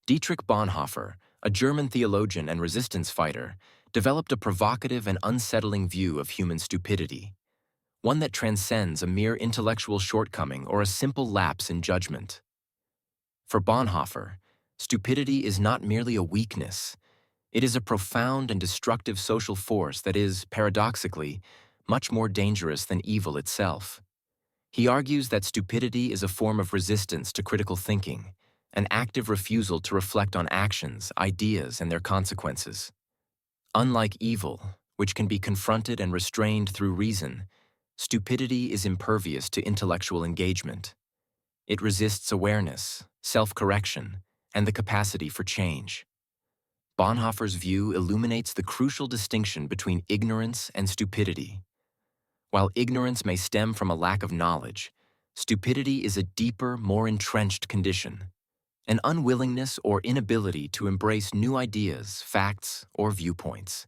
Dietrich Bonhoeffer, a German theologian and resistance fighter, developed a provocative and unsettling view of human stupidity, one that transcends a mere intellectual shortcoming or a simple lapse in judgment. For Bonhoeffer, stupidity is not merely a weakness. It is a profound and destructive social force that is, paradoxically, much more dangerous than evil itself. He argues that stupidity is a form of resistance to critical thinking, an active refusal to reflect on actions, ideas, and their consequences. Unlike evil, which can be confronted and restrained through reason, stupidity is impervious to intellectual engagement. It resists awareness, self-correction, and the capacity for change. Bonhoeffer's view illuminates the crucial distinction between ignorance and stupidity. While ignorance may stem from a lack of knowledge, stupidity is a deeper, more entrenched condition, an unwillingness or inability to embrace new ideas, facts, or viewpoints.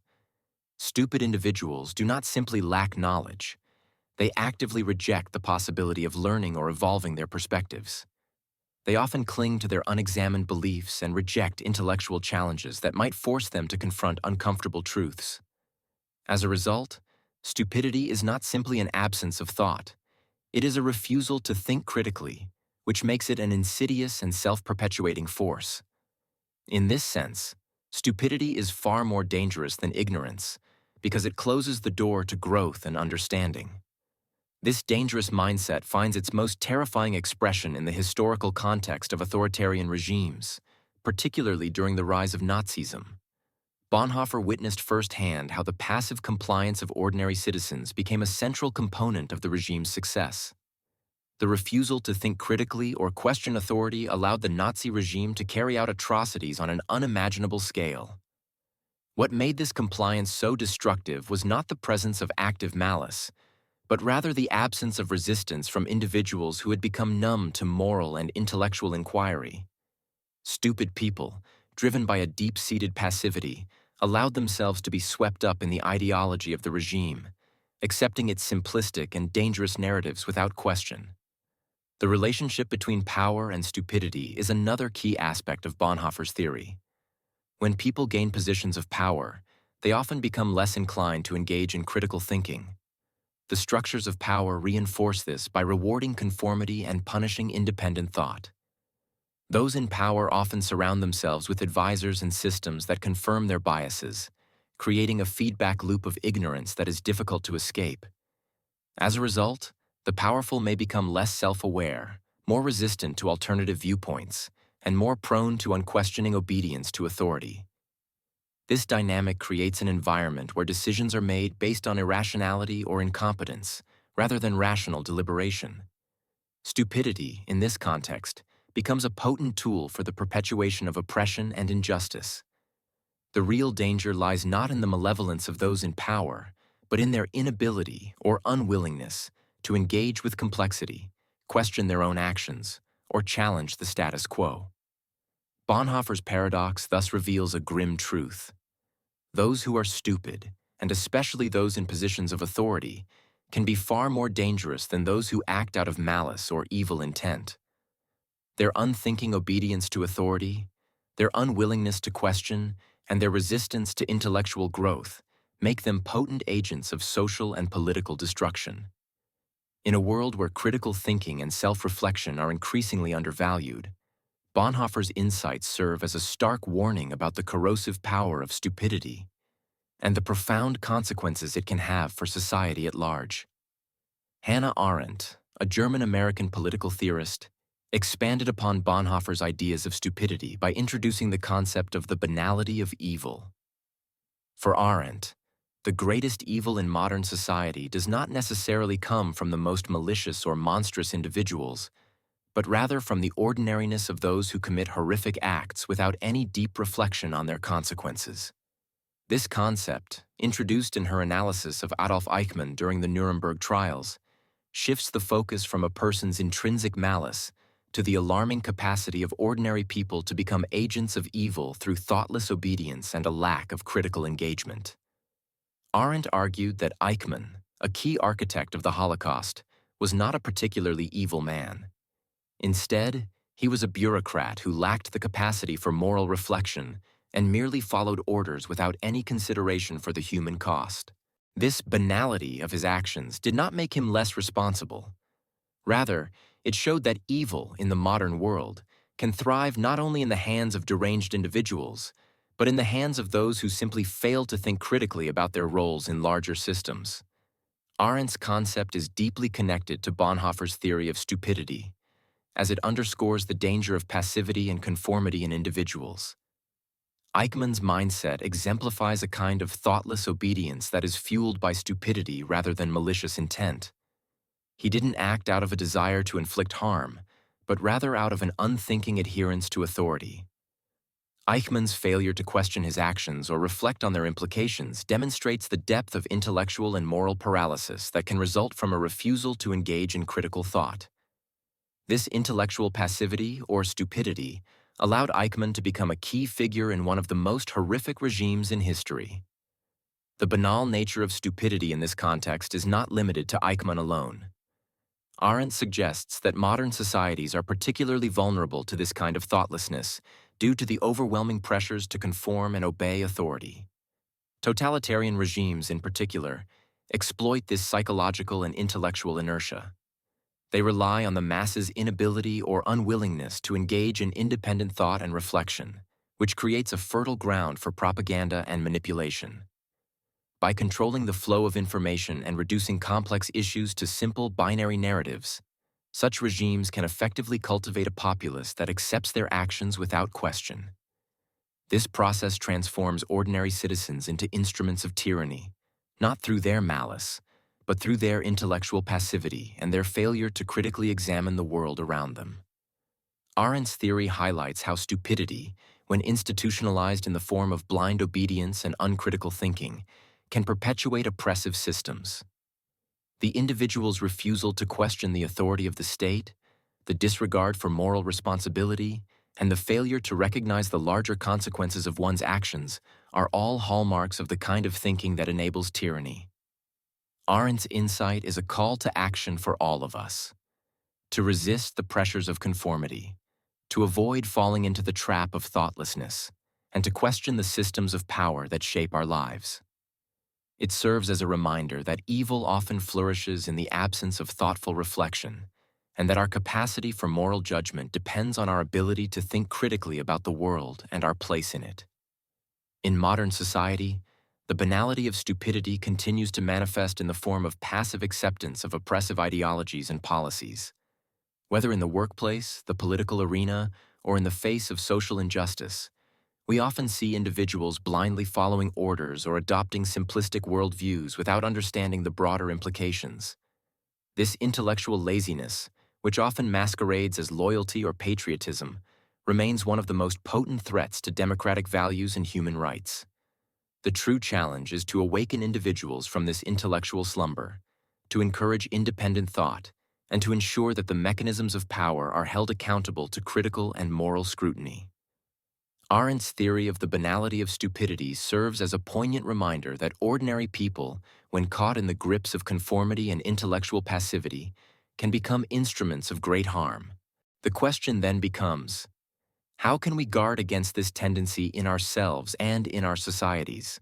Stupid individuals do not simply lack knowledge. They actively reject the possibility of learning or evolving their perspectives. They often cling to their unexamined beliefs and reject intellectual challenges that might force them to confront uncomfortable truths. As a result, stupidity is not simply an absence of thought. It is a refusal to think critically, which makes it an insidious and self-perpetuating force. In this sense, stupidity is far more dangerous than ignorance because it closes the door to growth and understanding. This dangerous mindset finds its most terrifying expression in the historical context of authoritarian regimes, particularly during the rise of Nazism. Bonhoeffer witnessed firsthand how the passive compliance of ordinary citizens became a central component of the regime's success. The refusal to think critically or question authority allowed the Nazi regime to carry out atrocities on an unimaginable scale. What made this compliance so destructive was not the presence of active malice, but rather the absence of resistance from individuals who had become numb to moral and intellectual inquiry. Stupid people, driven by a deep-seated passivity, allowed themselves to be swept up in the ideology of the regime, accepting its simplistic and dangerous narratives without question. The relationship between power and stupidity is another key aspect of Bonhoeffer's theory. When people gain positions of power, they often become less inclined to engage in critical thinking. The structures of power reinforce this by rewarding conformity and punishing independent thought. Those in power often surround themselves with advisors and systems that confirm their biases, creating a feedback loop of ignorance that is difficult to escape. As a result, the powerful may become less self-aware, more resistant to alternative viewpoints, and more prone to unquestioning obedience to authority. This dynamic creates an environment where decisions are made based on irrationality or incompetence, rather than rational deliberation. Stupidity, in this context, becomes a potent tool for the perpetuation of oppression and injustice. The real danger lies not in the malevolence of those in power, but in their inability or unwillingness to engage with complexity, question their own actions, or challenge the status quo. Bonhoeffer's paradox thus reveals a grim truth. Those who are stupid, and especially those in positions of authority, can be far more dangerous than those who act out of malice or evil intent. Their unthinking obedience to authority, their unwillingness to question, and their resistance to intellectual growth make them potent agents of social and political destruction. In a world where critical thinking and self-reflection are increasingly undervalued, Bonhoeffer's insights serve as a stark warning about the corrosive power of stupidity and the profound consequences it can have for society at large. Hannah Arendt, a German-American political theorist, expanded upon Bonhoeffer's ideas of stupidity by introducing the concept of the banality of evil. For Arendt, the greatest evil in modern society does not necessarily come from the most malicious or monstrous individuals, but rather from the ordinariness of those who commit horrific acts without any deep reflection on their consequences. This concept, introduced in her analysis of Adolf Eichmann during the Nuremberg trials, shifts the focus from a person's intrinsic malice to the alarming capacity of ordinary people to become agents of evil through thoughtless obedience and a lack of critical engagement. Arendt argued that Eichmann, a key architect of the Holocaust, was not a particularly evil man. Instead, He was a bureaucrat who lacked the capacity for moral reflection and merely followed orders without any consideration for the human cost. This banality of his actions did not make him less responsible. Rather, it showed that evil in the modern world can thrive not only in the hands of deranged individuals, but in the hands of those who simply fail to think critically about their roles in larger systems. Arendt's concept is deeply connected to Bonhoeffer's theory of stupidity, as it underscores the danger of passivity and conformity in individuals. Eichmann's mindset exemplifies a kind of thoughtless obedience that is fueled by stupidity rather than malicious intent. He didn't act out of a desire to inflict harm, but rather out of an unthinking adherence to authority. Eichmann's failure to question his actions or reflect on their implications demonstrates the depth of intellectual and moral paralysis that can result from a refusal to engage in critical thought. This intellectual passivity, or stupidity, allowed Eichmann to become a key figure in one of the most horrific regimes in history. The banal nature of stupidity in this context is not limited to Eichmann alone. Arendt suggests that modern societies are particularly vulnerable to this kind of thoughtlessness due to the overwhelming pressures to conform and obey authority. Totalitarian regimes, in particular, exploit this psychological and intellectual inertia. They rely on the masses' inability or unwillingness to engage in independent thought and reflection, which creates a fertile ground for propaganda and manipulation. By controlling the flow of information and reducing complex issues to simple binary narratives, such regimes can effectively cultivate a populace that accepts their actions without question. This process transforms ordinary citizens into instruments of tyranny, not through their malice, but through their intellectual passivity and their failure to critically examine the world around them. Arendt's theory highlights how stupidity, when institutionalized in the form of blind obedience and uncritical thinking, can perpetuate oppressive systems. The individual's refusal to question the authority of the state, the disregard for moral responsibility, and the failure to recognize the larger consequences of one's actions are all hallmarks of the kind of thinking that enables tyranny. Arendt's insight is a call to action for all of us, to resist the pressures of conformity, to avoid falling into the trap of thoughtlessness, and to question the systems of power that shape our lives. It serves as a reminder that evil often flourishes in the absence of thoughtful reflection, and that our capacity for moral judgment depends on our ability to think critically about the world and our place in it. In modern society, the banality of stupidity continues to manifest in the form of passive acceptance of oppressive ideologies and policies. Whether in the workplace, the political arena, or in the face of social injustice, we often see individuals blindly following orders or adopting simplistic worldviews without understanding the broader implications. This intellectual laziness, which often masquerades as loyalty or patriotism, remains one of the most potent threats to democratic values and human rights. The true challenge is to awaken individuals from this intellectual slumber, to encourage independent thought, and to ensure that the mechanisms of power are held accountable to critical and moral scrutiny. Arendt's theory of the banality of stupidity serves as a poignant reminder that ordinary people, when caught in the grips of conformity and intellectual passivity, can become instruments of great harm. The question then becomes, how can we guard against this tendency in ourselves and in our societies?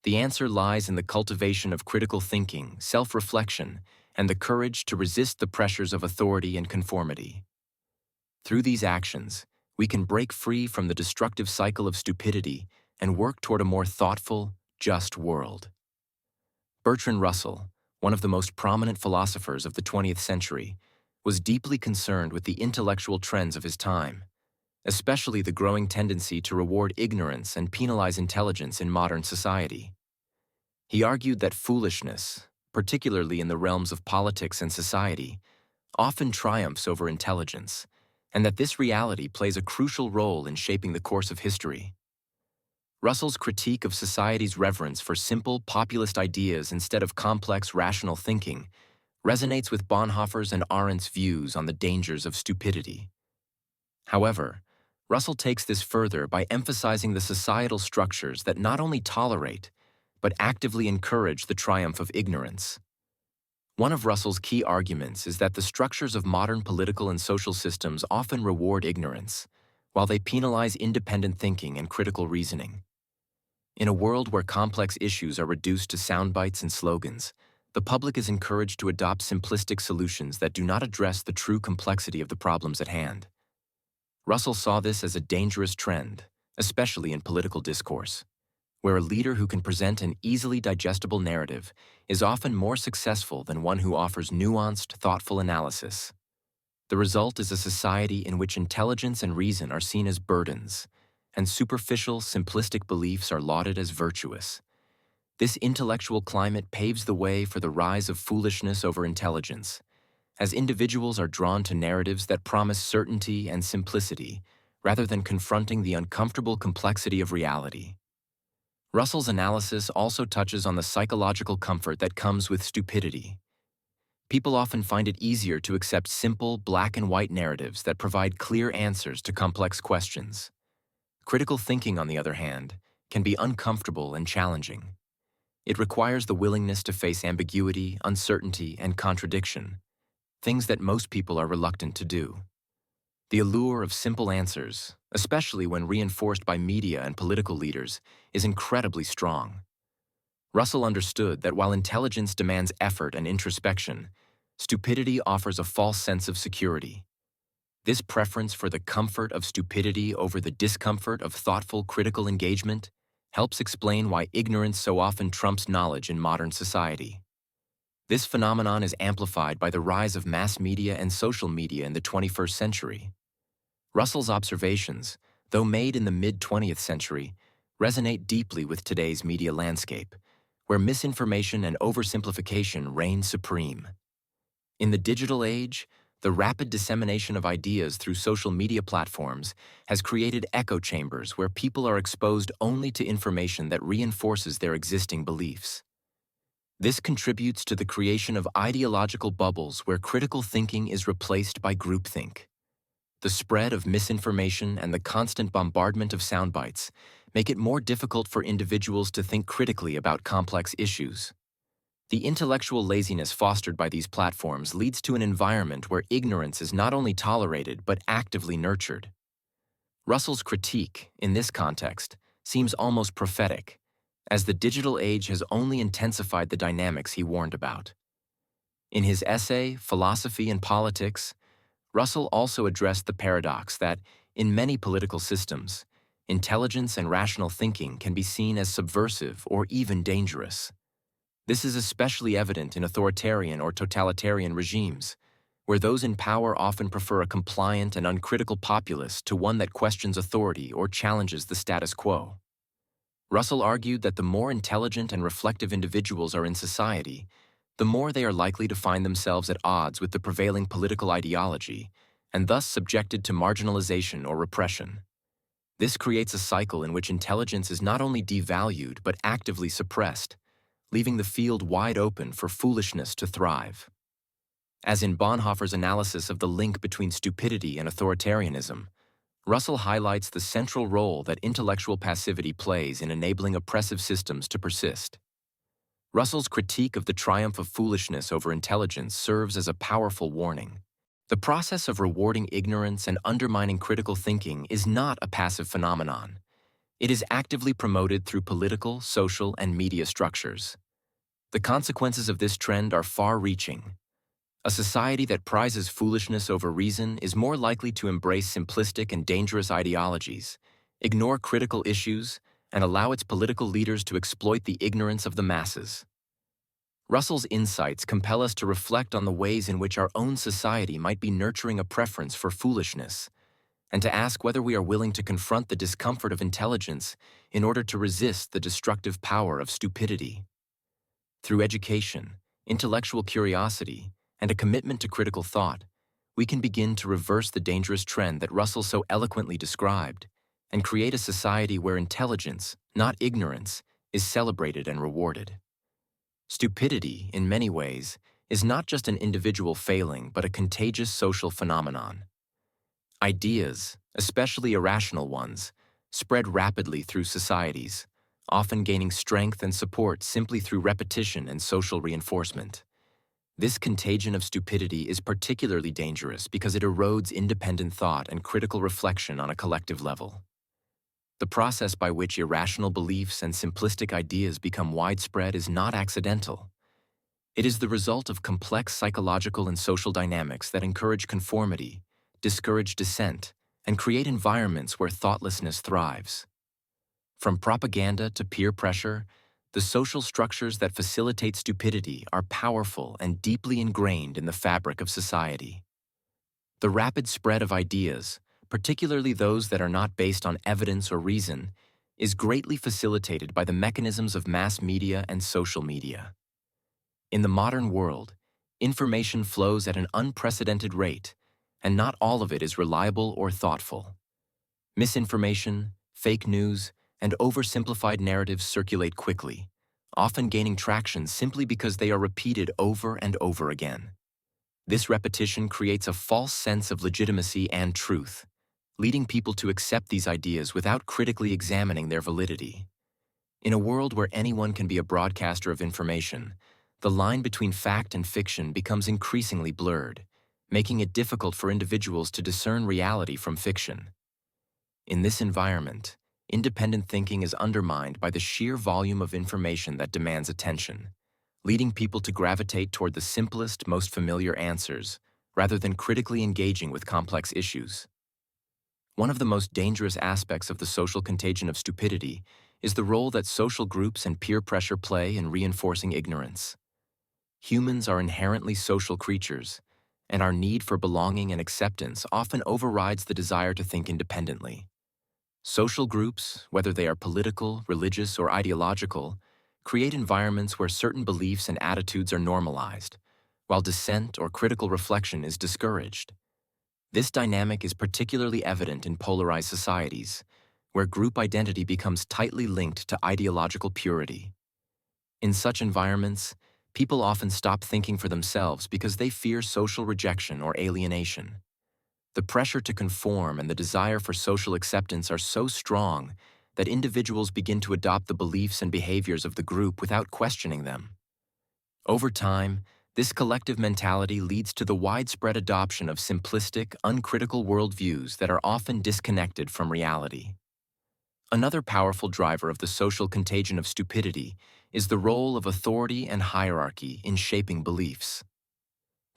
The answer lies in the cultivation of critical thinking, self-reflection, and the courage to resist the pressures of authority and conformity. Through these actions, we can break free from the destructive cycle of stupidity and work toward a more thoughtful, just world. Bertrand Russell, one of the most prominent philosophers of the 20th century, was deeply concerned with the intellectual trends of his time, especially the growing tendency to reward ignorance and penalize intelligence in modern society. He argued that foolishness, particularly in the realms of politics and society, often triumphs over intelligence, and that this reality plays a crucial role in shaping the course of history. Russell's critique of society's reverence for simple, populist ideas instead of complex, rational thinking resonates with Bonhoeffer's and Arendt's views on the dangers of stupidity. However, Russell takes this further by emphasizing the societal structures that not only tolerate, but actively encourage the triumph of ignorance. One of Russell's key arguments is that the structures of modern political and social systems often reward ignorance, while they penalize independent thinking and critical reasoning. In a world where complex issues are reduced to sound bites and slogans, the public is encouraged to adopt simplistic solutions that do not address the true complexity of the problems at hand. Russell saw this as a dangerous trend, especially in political discourse, where a leader who can present an easily digestible narrative is often more successful than one who offers nuanced, thoughtful analysis. The result is a society in which intelligence and reason are seen as burdens, and superficial, simplistic beliefs are lauded as virtuous. This intellectual climate paves the way for the rise of foolishness over intelligence, as individuals are drawn to narratives that promise certainty and simplicity, rather than confronting the uncomfortable complexity of reality. Russell's analysis also touches on the psychological comfort that comes with stupidity. People often find it easier to accept simple, black-and-white narratives that provide clear answers to complex questions. Critical thinking, on the other hand, can be uncomfortable and challenging. It requires the willingness to face ambiguity, uncertainty, and contradiction, things that most people are reluctant to do. The allure of simple answers, especially when reinforced by media and political leaders, is incredibly strong. Russell understood that while intelligence demands effort and introspection, stupidity offers a false sense of security. This preference for the comfort of stupidity over the discomfort of thoughtful, critical engagement helps explain why ignorance so often trumps knowledge in modern society. This phenomenon is amplified by the rise of mass media and social media in the 21st century. Russell's observations, though made in the mid-20th century, resonate deeply with today's media landscape, where misinformation and oversimplification reign supreme. In the digital age, the rapid dissemination of ideas through social media platforms has created echo chambers where people are exposed only to information that reinforces their existing beliefs. This contributes to the creation of ideological bubbles where critical thinking is replaced by groupthink. The spread of misinformation and the constant bombardment of soundbites make it more difficult for individuals to think critically about complex issues. The intellectual laziness fostered by these platforms leads to an environment where ignorance is not only tolerated but actively nurtured. Russell's critique, in this context, seems almost prophetic, as the digital age has only intensified the dynamics he warned about. In his essay, Philosophy and Politics, Russell also addressed the paradox that, in many political systems, intelligence and rational thinking can be seen as subversive or even dangerous. This is especially evident in authoritarian or totalitarian regimes, where those in power often prefer a compliant and uncritical populace to one that questions authority or challenges the status quo. Russell argued that the more intelligent and reflective individuals are in society, the more they are likely to find themselves at odds with the prevailing political ideology, and thus subjected to marginalization or repression. This creates a cycle in which intelligence is not only devalued but actively suppressed, leaving the field wide open for foolishness to thrive. As in Bonhoeffer's analysis of the link between stupidity and authoritarianism, Russell highlights the central role that intellectual passivity plays in enabling oppressive systems to persist. Russell's critique of the triumph of foolishness over intelligence serves as a powerful warning. The process of rewarding ignorance and undermining critical thinking is not a passive phenomenon. It is actively promoted through political, social, and media structures. The consequences of this trend are far-reaching. A society that prizes foolishness over reason is more likely to embrace simplistic and dangerous ideologies, ignore critical issues, and allow its political leaders to exploit the ignorance of the masses. Russell's insights compel us to reflect on the ways in which our own society might be nurturing a preference for foolishness, and to ask whether we are willing to confront the discomfort of intelligence in order to resist the destructive power of stupidity. Through education, intellectual curiosity, and a commitment to critical thought, we can begin to reverse the dangerous trend that Russell so eloquently described and create a society where intelligence, not ignorance, is celebrated and rewarded. Stupidity, in many ways, is not just an individual failing but a contagious social phenomenon. Ideas, especially irrational ones, spread rapidly through societies, often gaining strength and support simply through repetition and social reinforcement. This contagion of stupidity is particularly dangerous because it erodes independent thought and critical reflection on a collective level. The process by which irrational beliefs and simplistic ideas become widespread is not accidental. It is the result of complex psychological and social dynamics that encourage conformity, discourage dissent, and create environments where thoughtlessness thrives. From propaganda to peer pressure, the social structures that facilitate stupidity are powerful and deeply ingrained in the fabric of society. The rapid spread of ideas, particularly those that are not based on evidence or reason, is greatly facilitated by the mechanisms of mass media and social media. In the modern world, information flows at an unprecedented rate, and not all of it is reliable or thoughtful. Misinformation, fake news, and oversimplified narratives circulate quickly, often gaining traction simply because they are repeated over and over again. This repetition creates a false sense of legitimacy and truth, leading people to accept these ideas without critically examining their validity. In a world where anyone can be a broadcaster of information, the line between fact and fiction becomes increasingly blurred, making it difficult for individuals to discern reality from fiction. In this environment, independent thinking is undermined by the sheer volume of information that demands attention, leading people to gravitate toward the simplest, most familiar answers, rather than critically engaging with complex issues. One of the most dangerous aspects of the social contagion of stupidity is the role that social groups and peer pressure play in reinforcing ignorance. Humans are inherently social creatures, and our need for belonging and acceptance often overrides the desire to think independently. Social groups, whether they are political, religious, or ideological, create environments where certain beliefs and attitudes are normalized, while dissent or critical reflection is discouraged. This dynamic is particularly evident in polarized societies, where group identity becomes tightly linked to ideological purity. In such environments, people often stop thinking for themselves because they fear social rejection or alienation. The pressure to conform and the desire for social acceptance are so strong that individuals begin to adopt the beliefs and behaviors of the group without questioning them. Over time, this collective mentality leads to the widespread adoption of simplistic, uncritical worldviews that are often disconnected from reality. Another powerful driver of the social contagion of stupidity is the role of authority and hierarchy in shaping beliefs.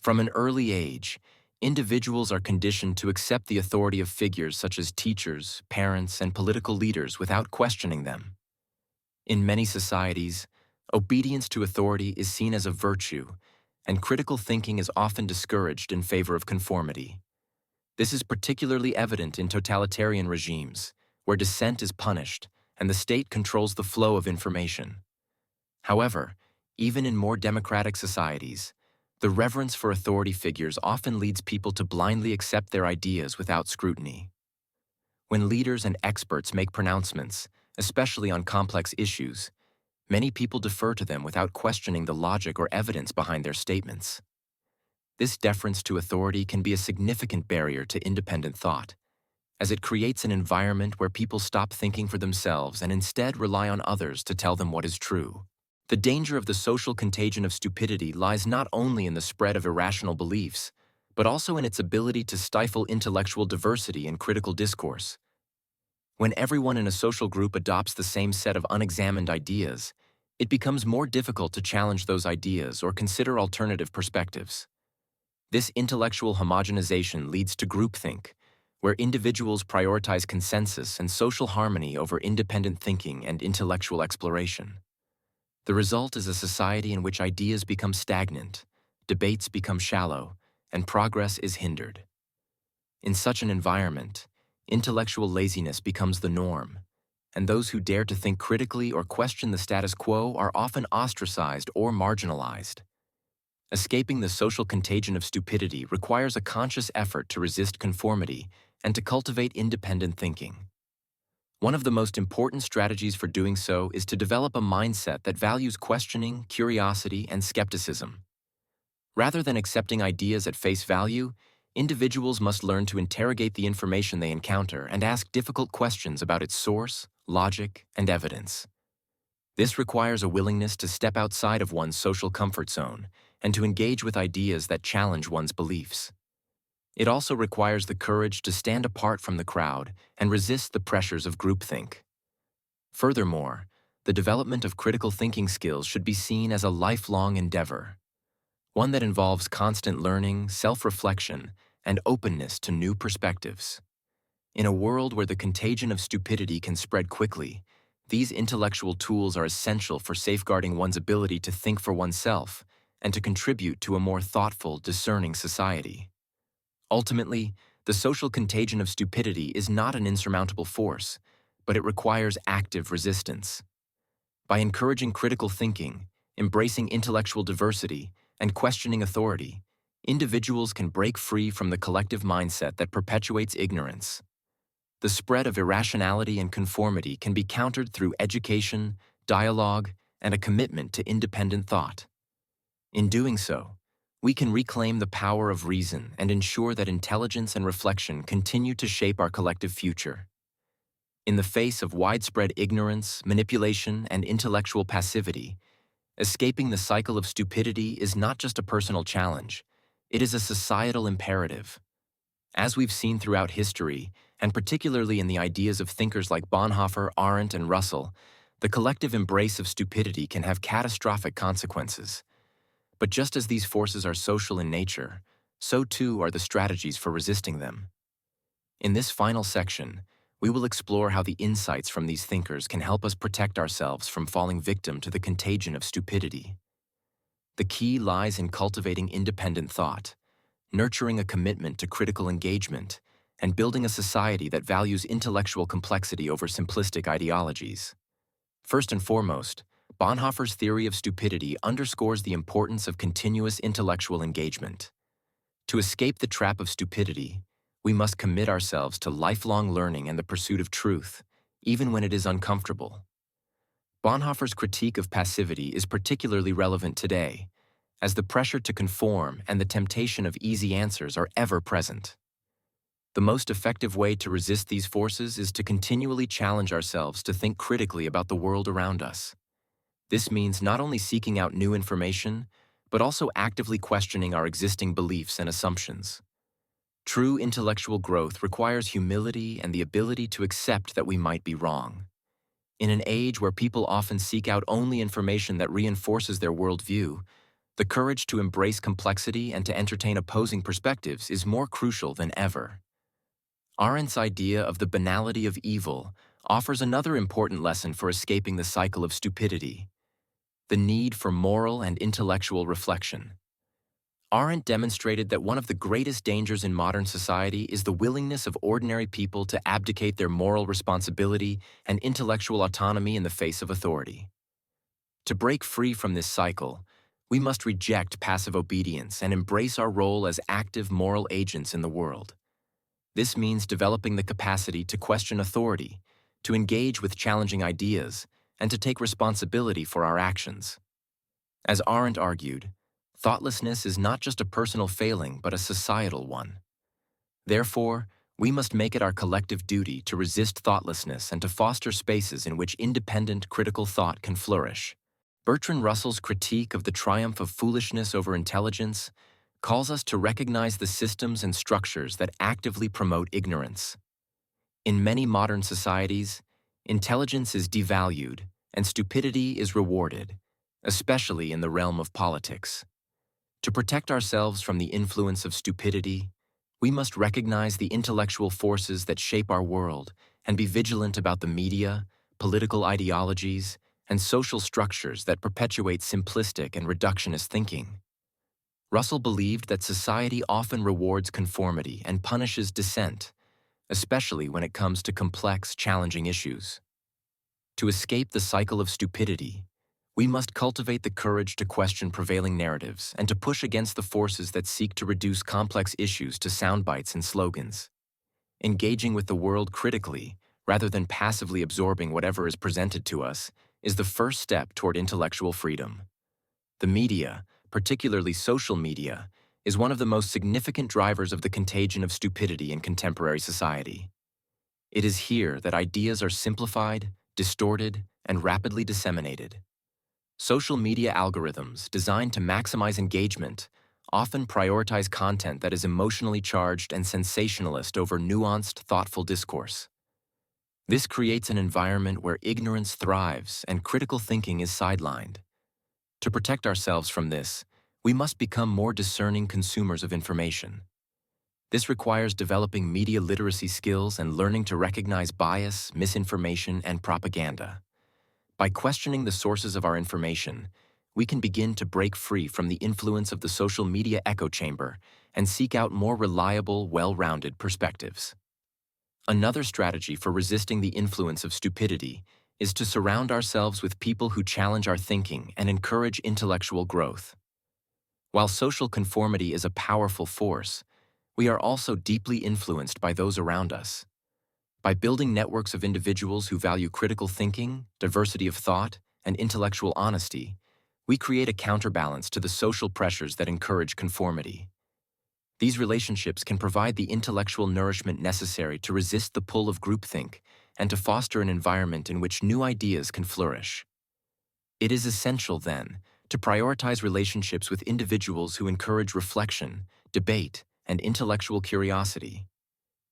From an early age, individuals are conditioned to accept the authority of figures such as teachers, parents, and political leaders without questioning them. In many societies, obedience to authority is seen as a virtue, and critical thinking is often discouraged in favor of conformity. This is particularly evident in totalitarian regimes, where dissent is punished and the state controls the flow of information. However, even in more democratic societies, the reverence for authority figures often leads people to blindly accept their ideas without scrutiny. When leaders and experts make pronouncements, especially on complex issues, many people defer to them without questioning the logic or evidence behind their statements. This deference to authority can be a significant barrier to independent thought, as it creates an environment where people stop thinking for themselves and instead rely on others to tell them what is true. The danger of the social contagion of stupidity lies not only in the spread of irrational beliefs, but also in its ability to stifle intellectual diversity and critical discourse. When everyone in a social group adopts the same set of unexamined ideas, it becomes more difficult to challenge those ideas or consider alternative perspectives. This intellectual homogenization leads to groupthink, where individuals prioritize consensus and social harmony over independent thinking and intellectual exploration. The result is a society in which ideas become stagnant, debates become shallow, and progress is hindered. In such an environment, intellectual laziness becomes the norm, and those who dare to think critically or question the status quo are often ostracized or marginalized. Escaping the social contagion of stupidity requires a conscious effort to resist conformity and to cultivate independent thinking. One of the most important strategies for doing so is to develop a mindset that values questioning, curiosity, and skepticism. Rather than accepting ideas at face value, individuals must learn to interrogate the information they encounter and ask difficult questions about its source, logic, and evidence. This requires a willingness to step outside of one's social comfort zone and to engage with ideas that challenge one's beliefs. It also requires the courage to stand apart from the crowd and resist the pressures of groupthink. Furthermore, the development of critical thinking skills should be seen as a lifelong endeavor, one that involves constant learning, self-reflection, and openness to new perspectives. In a world where the contagion of stupidity can spread quickly, these intellectual tools are essential for safeguarding one's ability to think for oneself and to contribute to a more thoughtful, discerning society. Ultimately, the social contagion of stupidity is not an insurmountable force, but it requires active resistance. By encouraging critical thinking, embracing intellectual diversity, and questioning authority, individuals can break free from the collective mindset that perpetuates ignorance. The spread of irrationality and conformity can be countered through education, dialogue, and a commitment to independent thought. In doing so, we can reclaim the power of reason and ensure that intelligence and reflection continue to shape our collective future. In the face of widespread ignorance, manipulation, and intellectual passivity, escaping the cycle of stupidity is not just a personal challenge, it is a societal imperative. As we've seen throughout history, and particularly in the ideas of thinkers like Bonhoeffer, Arendt, and Russell, the collective embrace of stupidity can have catastrophic consequences. But just as these forces are social in nature, so too are the strategies for resisting them. In this final section, we will explore how the insights from these thinkers can help us protect ourselves from falling victim to the contagion of stupidity. The key lies in cultivating independent thought, nurturing a commitment to critical engagement, and building a society that values intellectual complexity over simplistic ideologies. First and foremost, Bonhoeffer's theory of stupidity underscores the importance of continuous intellectual engagement. To escape the trap of stupidity, we must commit ourselves to lifelong learning and the pursuit of truth, even when it is uncomfortable. Bonhoeffer's critique of passivity is particularly relevant today, as the pressure to conform and the temptation of easy answers are ever present. The most effective way to resist these forces is to continually challenge ourselves to think critically about the world around us. This means not only seeking out new information, but also actively questioning our existing beliefs and assumptions. True intellectual growth requires humility and the ability to accept that we might be wrong. In an age where people often seek out only information that reinforces their worldview, the courage to embrace complexity and to entertain opposing perspectives is more crucial than ever. Arendt's idea of the banality of evil offers another important lesson for escaping the cycle of stupidity: the need for moral and intellectual reflection. Arendt demonstrated that one of the greatest dangers in modern society is the willingness of ordinary people to abdicate their moral responsibility and intellectual autonomy in the face of authority. To break free from this cycle, we must reject passive obedience and embrace our role as active moral agents in the world. This means developing the capacity to question authority, to engage with challenging ideas, and to take responsibility for our actions. As Arendt argued, thoughtlessness is not just a personal failing but a societal one. Therefore, we must make it our collective duty to resist thoughtlessness and to foster spaces in which independent, critical thought can flourish. Bertrand Russell's critique of the triumph of foolishness over intelligence calls us to recognize the systems and structures that actively promote ignorance. In many modern societies, intelligence is devalued and stupidity is rewarded, especially in the realm of politics. To protect ourselves from the influence of stupidity, we must recognize the intellectual forces that shape our world and be vigilant about the media, political ideologies, and social structures that perpetuate simplistic and reductionist thinking. Russell believed that society often rewards conformity and punishes dissent, especially when it comes to complex, challenging issues. To escape the cycle of stupidity, we must cultivate the courage to question prevailing narratives and to push against the forces that seek to reduce complex issues to soundbites and slogans. Engaging with the world critically, rather than passively absorbing whatever is presented to us, is the first step toward intellectual freedom. The media, particularly social media, is one of the most significant drivers of the contagion of stupidity in contemporary society. It is here that ideas are simplified, distorted, and rapidly disseminated. Social media algorithms, designed to maximize engagement, often prioritize content that is emotionally charged and sensationalist over nuanced, thoughtful discourse. This creates an environment where ignorance thrives and critical thinking is sidelined. To protect ourselves from this, we must become more discerning consumers of information. This requires developing media literacy skills and learning to recognize bias, misinformation, and propaganda. By questioning the sources of our information, we can begin to break free from the influence of the social media echo chamber and seek out more reliable, well-rounded perspectives. Another strategy for resisting the influence of stupidity is to surround ourselves with people who challenge our thinking and encourage intellectual growth. While social conformity is a powerful force, we are also deeply influenced by those around us. By building networks of individuals who value critical thinking, diversity of thought, and intellectual honesty, we create a counterbalance to the social pressures that encourage conformity. These relationships can provide the intellectual nourishment necessary to resist the pull of groupthink and to foster an environment in which new ideas can flourish. It is essential, then, to prioritize relationships with individuals who encourage reflection, debate, and intellectual curiosity.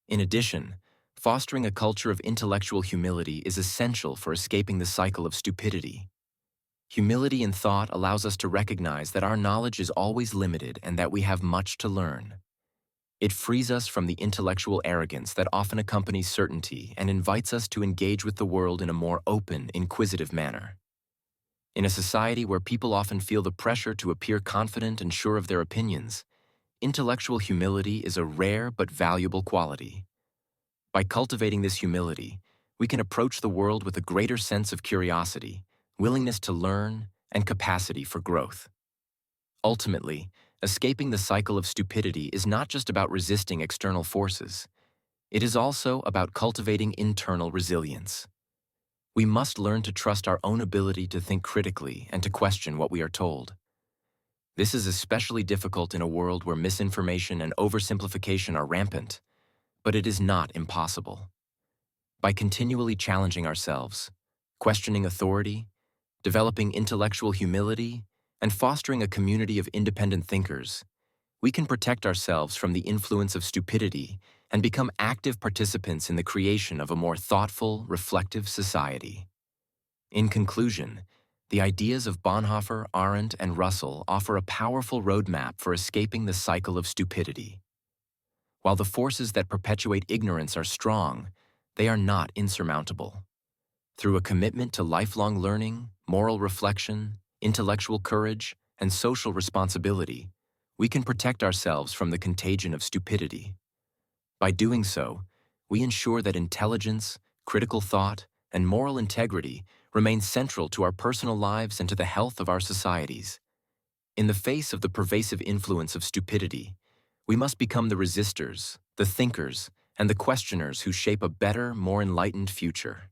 In addition, fostering a culture of intellectual humility is essential for escaping the cycle of stupidity. Humility in thought allows us to recognize that our knowledge is always limited and that we have much to learn. It frees us from the intellectual arrogance that often accompanies certainty and invites us to engage with the world in a more open, inquisitive manner. In a society where people often feel the pressure to appear confident and sure of their opinions, intellectual humility is a rare but valuable quality. By cultivating this humility, we can approach the world with a greater sense of curiosity, willingness to learn, and capacity for growth. Ultimately, escaping the cycle of stupidity is not just about resisting external forces. It is also about cultivating internal resilience. We must learn to trust our own ability to think critically and to question what we are told. This is especially difficult in a world where misinformation and oversimplification are rampant, but it is not impossible. By continually challenging ourselves, questioning authority, developing intellectual humility, and fostering a community of independent thinkers, we can protect ourselves from the influence of stupidity and become active participants in the creation of a more thoughtful, reflective society. In conclusion, the ideas of Bonhoeffer, Arendt, and Russell offer a powerful roadmap for escaping the cycle of stupidity. While the forces that perpetuate ignorance are strong, they are not insurmountable. Through a commitment to lifelong learning, moral reflection, intellectual courage, and social responsibility, we can protect ourselves from the contagion of stupidity. By doing so, we ensure that intelligence, critical thought, and moral integrity remain central to our personal lives and to the health of our societies. In the face of the pervasive influence of stupidity, we must become the resistors, the thinkers, and the questioners who shape a better, more enlightened future.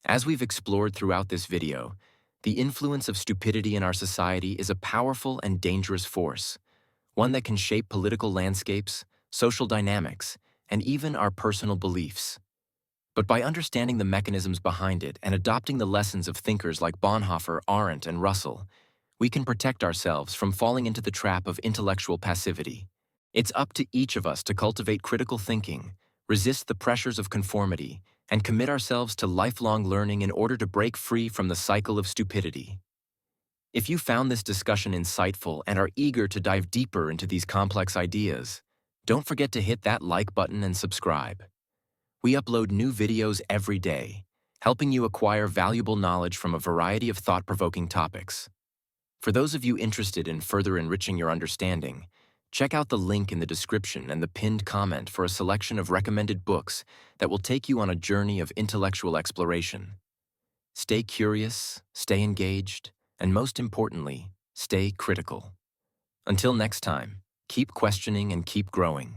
As we've explored throughout this video, the influence of stupidity in our society is a powerful and dangerous force, one that can shape political landscapes, social dynamics, and even our personal beliefs. But by understanding the mechanisms behind it and adopting the lessons of thinkers like Bonhoeffer, Arendt, and Russell, we can protect ourselves from falling into the trap of intellectual passivity. It's up to each of us to cultivate critical thinking, resist the pressures of conformity, and commit ourselves to lifelong learning in order to break free from the cycle of stupidity. If you found this discussion insightful and are eager to dive deeper into these complex ideas, don't forget to hit that like button and subscribe. We upload new videos every day, helping you acquire valuable knowledge from a variety of thought-provoking topics. For those of you interested in further enriching your understanding, check out the link in the description and the pinned comment for a selection of recommended books that will take you on a journey of intellectual exploration. Stay curious, stay engaged, and most importantly, stay critical. Until next time, keep questioning and keep growing.